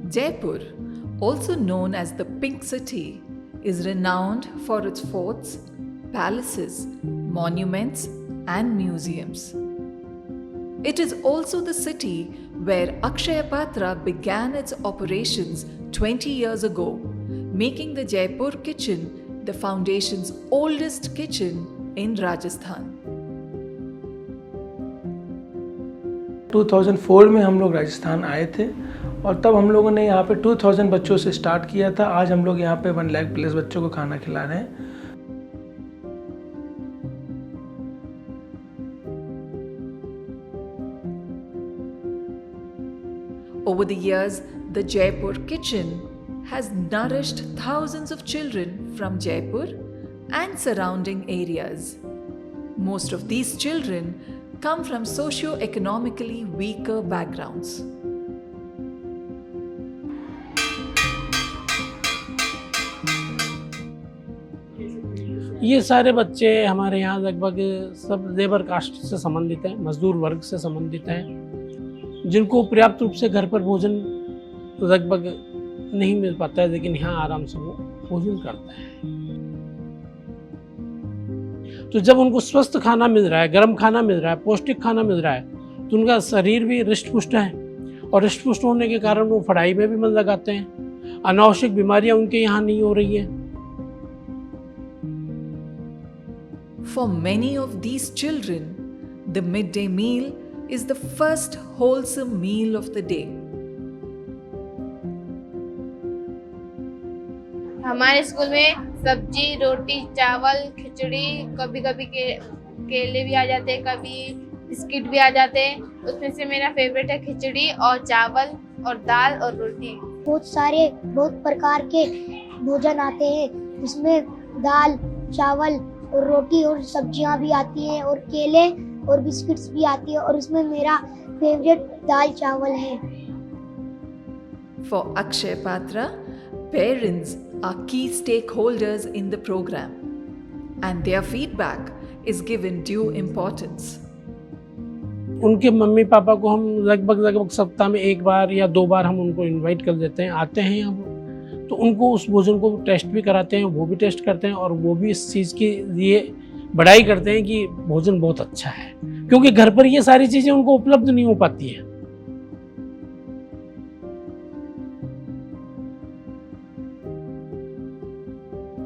Jaipur, also known as the Pink City, is renowned for its forts, palaces, monuments, and museums. It is also the city where Akshaya Patra began its operations 20 years ago, making the Jaipur kitchen the foundation's oldest kitchen in Rajasthan. 2004 में हम लोग राजस्थान आए थे और तब हम लोगों ने यहाँ पे 2000 बच्चों से स्टार्ट किया था। आज हम लोग यहाँ पे 1 लाख प्लस बच्चों को खाना खिला रहे हैं। Over the years, the Jaipur kitchen has nourished thousands of children from Jaipur and surrounding areas. Most of these children come from socio-economically weaker backgrounds. ये सारे बच्चे हमारे यहाँ लगभग सब लेबर कास्ट से संबंधित हैं, मजदूर वर्ग से संबंधित हैं, जिनको पर्याप्त रूप से घर पर भोजन लगभग नहीं मिल पाता है, लेकिन यहाँ आराम से वो भोजन करते हैं। तो जब उनको स्वस्थ खाना मिल रहा है, गर्म खाना मिल रहा है, पौष्टिक खाना मिल रहा है, तो उनका शरीर भी हृष्ट-पुष्ट है और हृष्ट-पुष्ट होने के कारण वो पढ़ाई में भी मन लगाते हैं। अनावश्यक बीमारियां उनके यहाँ नहीं हो रही हैं। For many of these children, the midday meal is the first wholesome meal of the day. हमारे स्कूल में सब्जी, रोटी, चावल, खिचड़ी, कभी कभी केले भी आ जाते हैं, कभी बिस्किट भी आ जाते हैं। उसमें से मेरा फेवरेट है खिचड़ी और चावल और दाल और रोटी। बहुत प्रकार के भोजन आते हैं, जिसमें दाल, चावल और रोटी और सब्जियां भी आती हैं और केले और बिस्किट्स भी आती है, और उसमें मेरा फेवरेट दाल चावल है। For Akshaya Patra, parents are key stakeholders in the program, and their feedback is given due importance. उनके मम्मी पापा को हम लगभग सप्ताह में 1 बार या 2 बार हम उनको इनवाइट कर देते हैं, आते हैं यहाँ, तो उनको उस भोजन को टेस्ट भी कराते हैं, वो भी टेस्ट करते हैं और वो भी इस चीज़ के लिए बड़ाई करते हैं कि भोजन बहुत अच्छा है, क्योंकि घर पर ये सारी चीज़ें उनको उपलब्ध नहीं हो पाती हैं।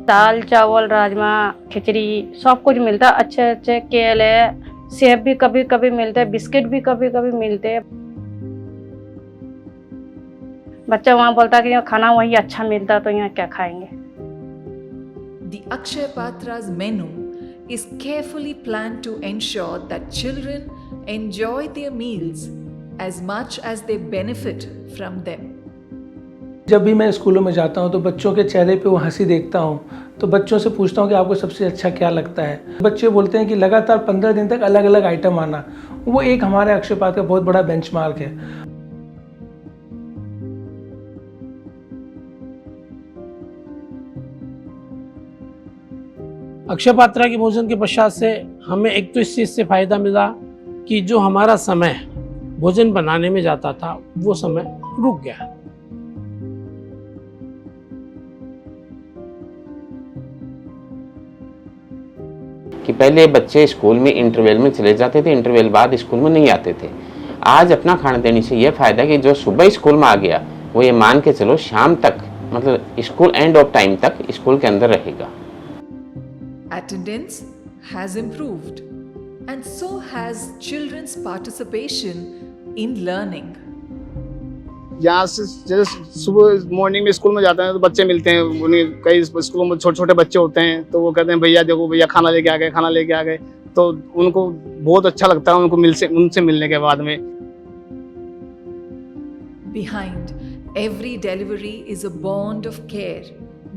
दाल, चावल, राजमा, खिचड़ी सब कुछ मिलता है। अच्छे अच्छे केले, सेब भी कभी कभी मिलते हैं, बिस्किट भी कभी कभी मिलते हैं। बच्चा वहाँ बोलता है कि खाना वही अच्छा मिलता है, तो यहाँ क्या खाएंगे। The Akshaya Patra's menu is carefully planned to ensure that children enjoy their meals as much as they benefit from them. जब भी मैं स्कूलों में जाता हूँ तो बच्चों के चेहरे पे वो हंसी देखता हूँ, तो बच्चों से पूछता हूँ कि आपको सबसे अच्छा क्या लगता है। बच्चे बोलते हैं कि लगातार 15 दिन तक अलग अलग आइटम आना, वो एक हमारे अक्षय पात्र का बहुत बड़ा बेंचमार्क है। अक्षय पात्रा के भोजन के पश्चात से हमें एक तो इस चीज़ से फायदा मिला कि जो हमारा समय भोजन बनाने में जाता था, वो समय रुक गया। कि पहले बच्चे स्कूल में इंटरवल में चले जाते थे, इंटरवल बाद स्कूल में नहीं आते थे। आज अपना खाना देने से यह फायदा कि जो सुबह स्कूल में आ गया वो ये मान के चलो शाम तक, मतलब स्कूल एंड ऑफ टाइम तक स्कूल के अंदर रहेगा। Attendance has improved, and so has children's participation in learning. यहाँ से जैसे सुबह मॉर्निंग में स्कूल में जाते हैं तो बच्चे मिलते हैं, उन्हें कई स्कूलों में छोटे छोटे बच्चे होते हैं, तो वो कहते हैं भैया देखो भैया खाना लेके आ गए, तो उनको बहुत अच्छा लगता है उनसे मिलने के बाद में। Behind every delivery is a bond of care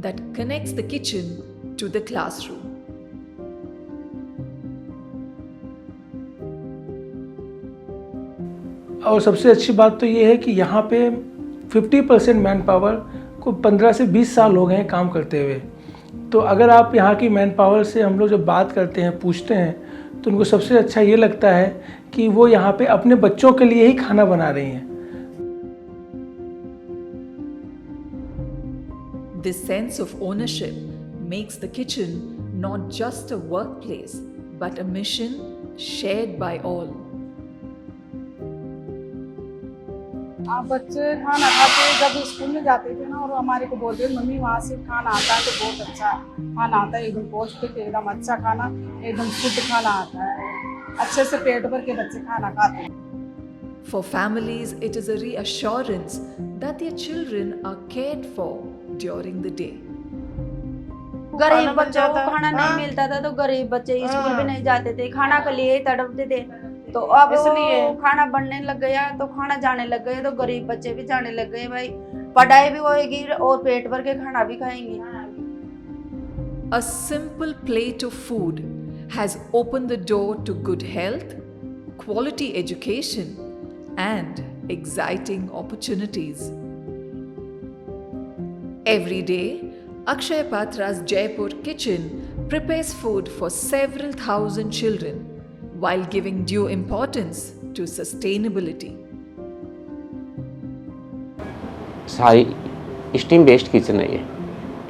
that connects the kitchen to the classroom. और सबसे अच्छी बात तो ये है कि यहाँ पे 50% मैन पावर को 15 से 20 साल हो गए हैं काम करते हुए। तो अगर आप यहाँ की मैन पावर से हम लोग जब बात करते हैं, पूछते हैं, तो उनको सबसे अच्छा ये लगता है कि वो यहाँ पे अपने बच्चों के लिए ही खाना बना रही हैं। This sense of ownership makes the kitchen not just a workplace, but a mission shared by all. आप बच्चे खाना खाते जब स्कूल में जाते थे ना, और हमारे को बोलते थे मम्मी वहाँ से खाना आता है तो बहुत अच्छा खाना आता है, एकदम पौष्टिक, एकदम अच्छा खाना, एकदम शुद्ध खाना आता है, अच्छे से पेट भर के बच्चे खाना खाते हैं। For families, it is a reassurance that their children are cared for during the day. गरीब बच्चों को खाना नहीं मिलता था तो गरीब बच्चे स्कूल भी नहीं जाते थे, खाना के लिए ही तड़पते थे। तो अब इसलिए खाना बनने लग गया तो खाना जाने लग गए, तो गरीब बच्चे भी जाने लग गए। भाई पढ़ाई भी होएगी और पेट भर के खाना भी खाएंगे। A simple plate of food has opened the door to good health, quality education, and exciting opportunities. Every day, Akshaya Patra's Jaipur kitchen prepares food for several thousand children while giving due importance to sustainability. सारी steam based kitchen है ये,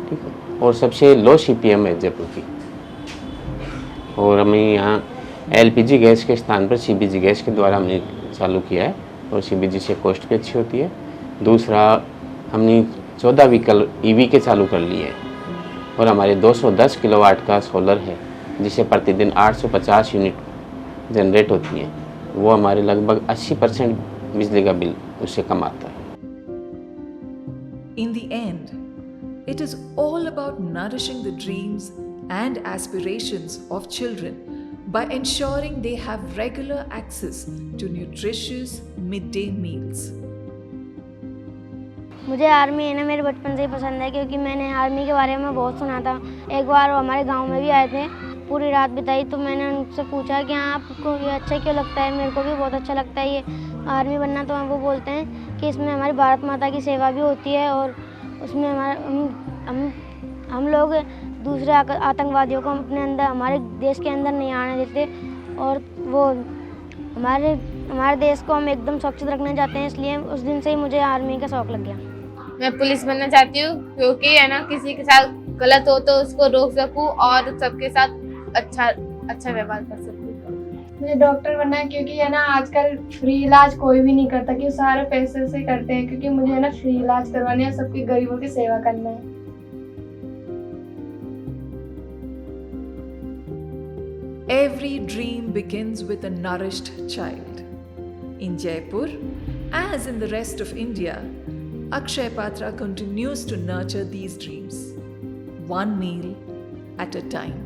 ठीक है, और सबसे लो CPM है जयपुर की। और हमें यहाँ LPG गैस के स्थान पर CBG गैस के द्वारा हमने चालू किया है, और CBG से कॉस्ट भी अच्छी होती है। दूसरा, हमने 14 व्हीकल EV के चालू कर लिए हैं, और हमारे 210 किलोवाट का सोलर है जिसे प्रतिदिन 850 यूनिट जनरेट होती हैं। वो हमारे लगभग 80% बिजली का बिल उससे कम आता है। In the end, it is all about nourishing the dreams and aspirations of children by ensuring they have regular access to nutritious midday meals. मुझे आर्मी है ना मेरे बचपन से ही पसंद है, क्योंकि मैंने आर्मी के बारे में बहुत सुना था। एक बार वो हमारे गांव में भी आए थे, पूरी रात बिताई, तो मैंने उनसे पूछा कि हाँ आपको ये अच्छा क्यों लगता है। मेरे को भी बहुत अच्छा लगता है ये आर्मी बनना। तो वो बोलते हैं कि इसमें हमारी भारत माता की सेवा भी होती है, और उसमें हम लोग दूसरे आतंकवादियों को अपने अंदर, हमारे देश के अंदर नहीं आने देते, और वो हमारे देश को हम एकदम सुरक्षित रखना चाहते हैं। इसलिए उस दिन से ही मुझे आर्मी का शौक लग गया। मैं पुलिस बनना चाहती हूँ, क्योंकि है ना किसी के साथ गलत हो तो उसको रोक सकूँ और सबके साथ अच्छा व्यवहार कर सकूँ। मुझे डॉक्टर बनना है, क्योंकि है ना आजकल फ्री इलाज कोई भी नहीं करता, कि सारे पैसे से करते हैं, क्योंकि मुझे है ना फ्री इलाज करवाने है, सबके गरीबों की सेवा करना है। Every dream begins with a nourished child. In Jaipur, as in the rest of India, Akshaya Patra continues to nurture these dreams, one meal at a time.